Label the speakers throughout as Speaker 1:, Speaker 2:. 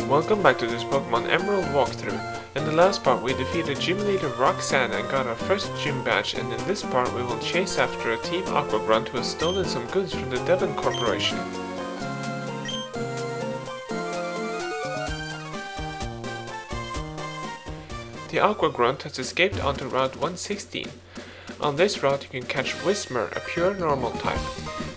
Speaker 1: Welcome back to this Pokemon Emerald walkthrough. In the last part we defeated Gym Leader Roxanne and got our first gym badge, and in this part we will chase after a Team Aqua Grunt who has stolen some goods from the Devon Corporation. The Aqua Grunt has escaped onto Route 116. On this route you can catch Whismur, a pure normal type.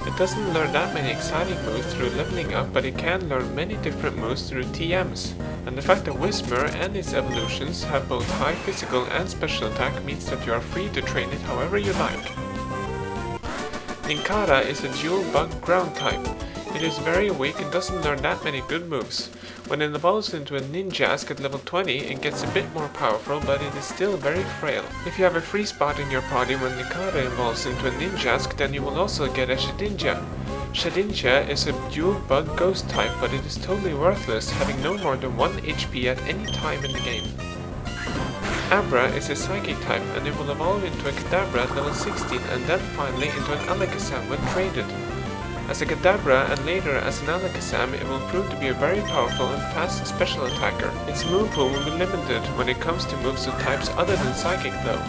Speaker 1: It doesn't learn that many exciting moves through leveling up, but it can learn many different moves through TMs. And the fact that Whismur and its evolutions have both high physical and special attack means that you are free to train it however you like. Nincada is a dual bug ground type. It is very weak and doesn't learn that many good moves. When it evolves into a Ninjask at level 20, it gets a bit more powerful, but it is still very frail. If you have a free spot in your party when Nincada evolves into a Ninjask, then you will also get a Shedinja. Shedinja is a dual bug ghost type, but it is totally worthless, having no more than 1 HP at any time in the game. Abra is a psychic type, and it will evolve into a Kadabra at level 16 and then finally into an Alakazam when traded. As a Kadabra and later as an Alakazam, it will prove to be a very powerful and fast special attacker. Its move pool will be limited when it comes to moves of types other than Psychic though.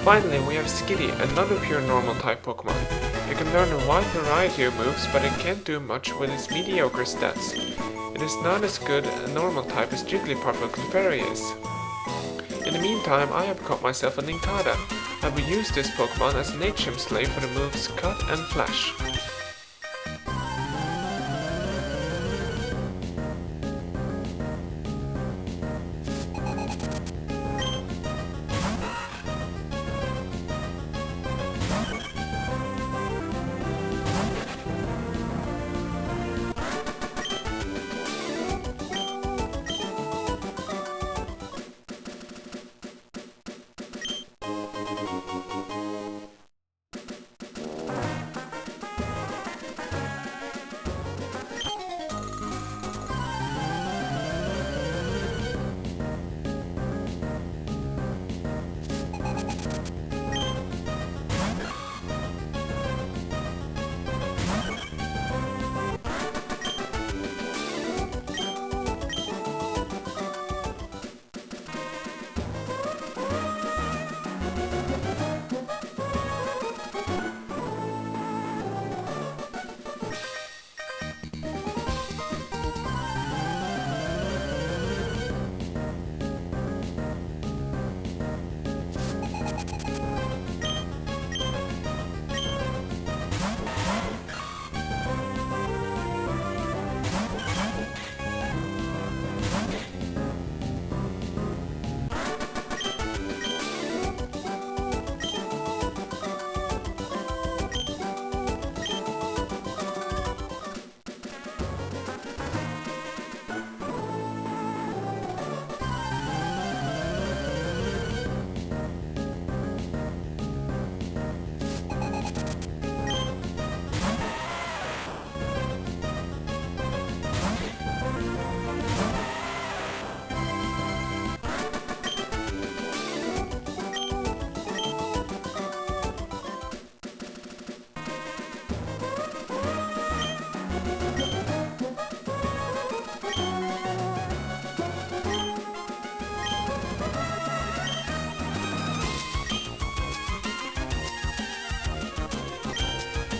Speaker 1: Finally we have Skitty, another pure normal type Pokemon. It can learn a wide variety of moves, but it can't do much with its mediocre stats. It is not as good a normal type as Jigglypuff or Clefairy is. In the meantime, I have caught myself a Nincada. I will use this Pokemon as an HM slave for the moves Cut and Flash.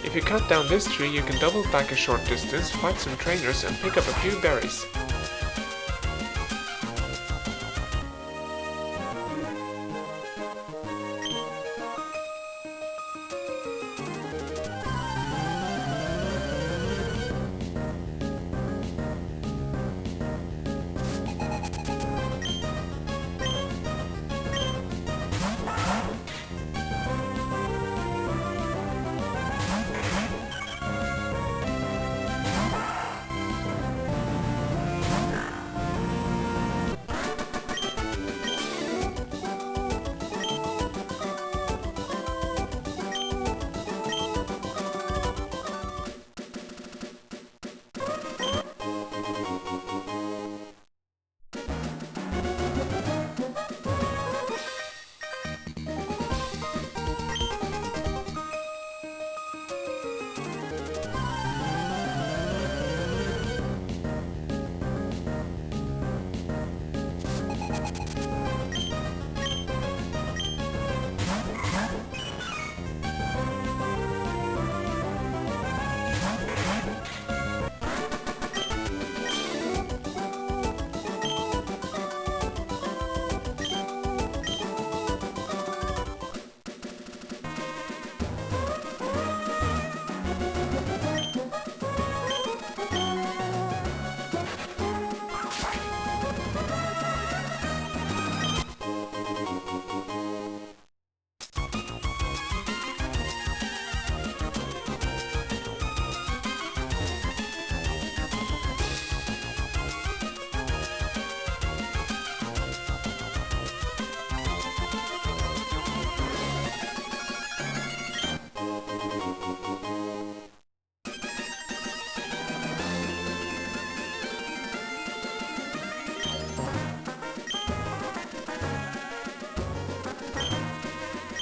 Speaker 1: If you cut down this tree, you can double back a short distance, fight some trainers and pick up a few berries.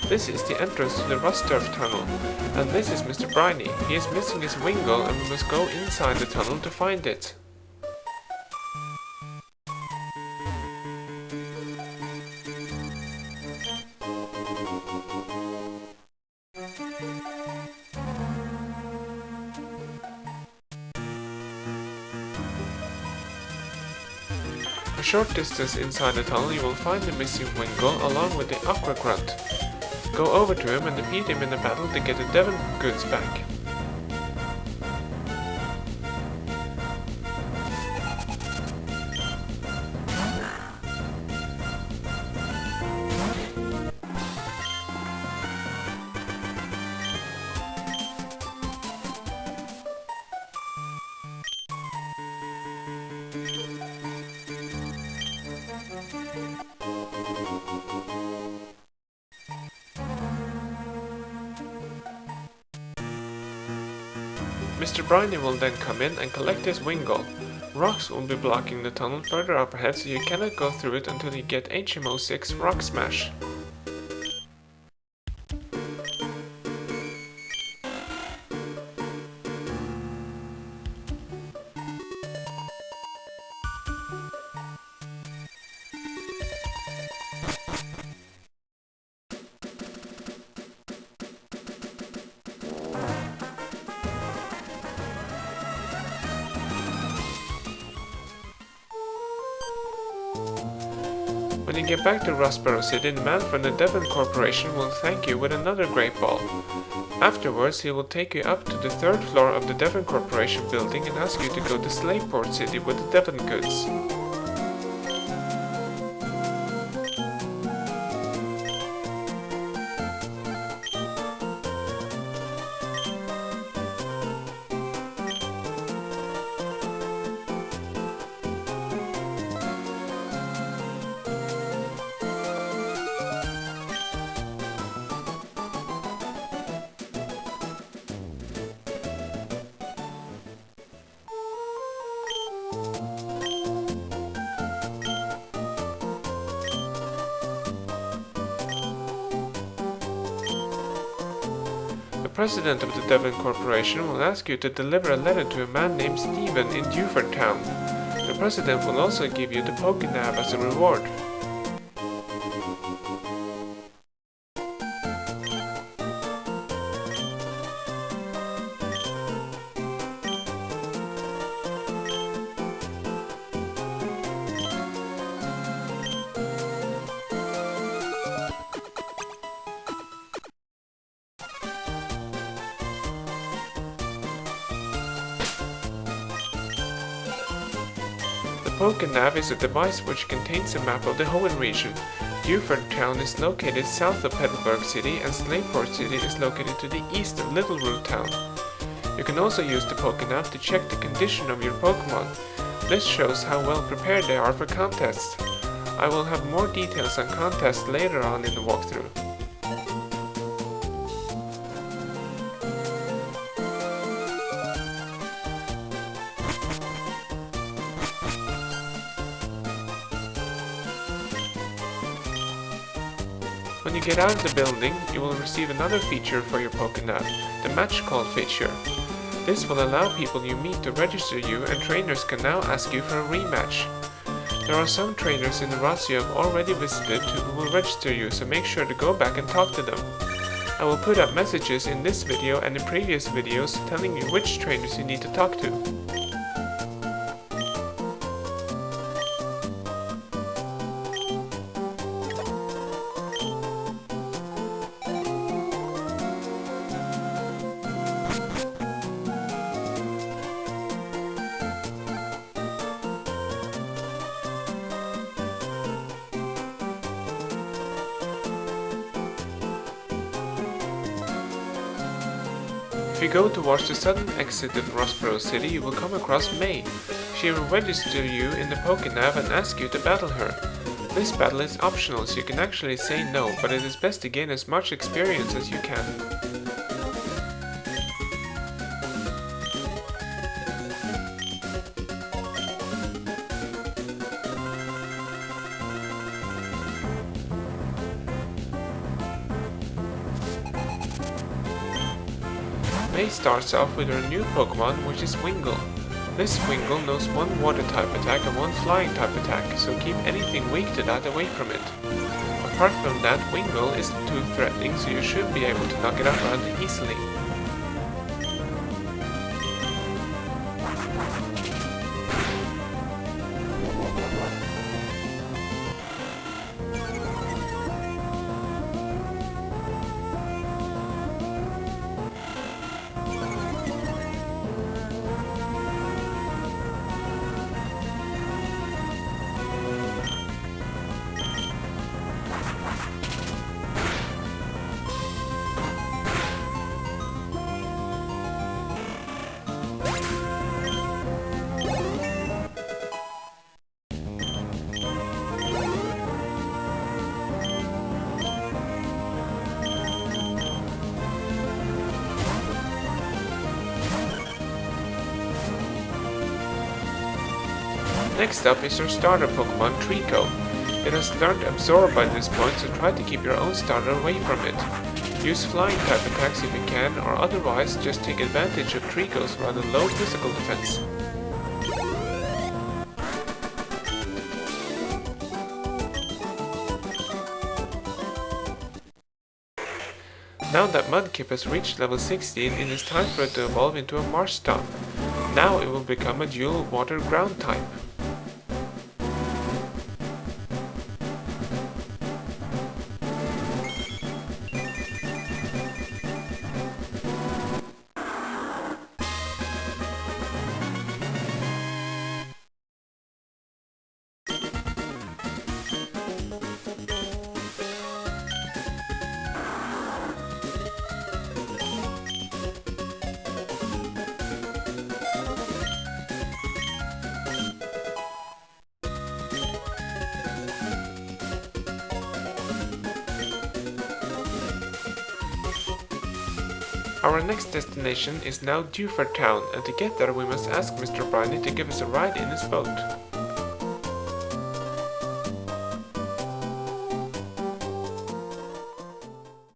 Speaker 1: This is the entrance to the Rusturf Tunnel, and this is Mr. Briny. He is missing his Wingull and we must go inside the tunnel to find it. A short distance inside the tunnel you will find the missing Wingull along with the Aqua Grunt. Go over to him and defeat him in a battle to get the Devon Goods back. Mr. Briny will then come in and collect his Wingull. Rocks will be blocking the tunnel further up ahead, so you cannot go through it until you get HMO 6 Rock Smash. When you get back to Rusturf City, the man from the Devon Corporation will thank you with another Great Ball. Afterwards, he will take you up to the 3rd floor of the Devon Corporation building and ask you to go to Slayport City with the Devon Goods. The president of the Devon Corporation will ask you to deliver a letter to a man named Steven in Dewford town. The president will also give you the PokéNav as a reward. The PokéNav is a device which contains a map of the Hoenn region. Dewford town is located south of Petalburg City and Slayport City is located to the east of Little Root town. You can also use the PokéNav to check the condition of your Pokémon. This shows how well prepared they are for contests. I will have more details on contests later on in the walkthrough. When you get out of the building, you will receive another feature for your PokéNav, the Match Call feature. This will allow people you meet to register you, and trainers can now ask you for a rematch. There are some trainers in the Rossi you have already visited who will register you, so make sure to go back and talk to them. I will put up messages in this video and in previous videos telling you which trainers you need to talk to. If you go towards the southern exit of Rusturf City, you will come across May. She will register you in the PokéNav and ask you to battle her. This battle is optional, so you can actually say no, but it is best to gain as much experience as you can. day starts off with our new Pokemon, which is Wingull. This Wingull knows one water type attack and one flying type attack, so keep anything weak to that away from it. Apart from that, Wingull isn't too threatening, so you should be able to knock it out rather easily. Next up is your starter Pokemon, Treecko. It has learned Absorb by this point, so try to keep your own starter away from it. Use flying type attacks if you can, or otherwise just take advantage of Treecko's rather low physical defense. Now that Mudkip has reached level 16, it is time for it to evolve into a Marsh Stomp. Now it will become a dual water ground type. Our next destination is now Dewford Town, and to get there we must ask Mr. Bide to give us a ride in his boat.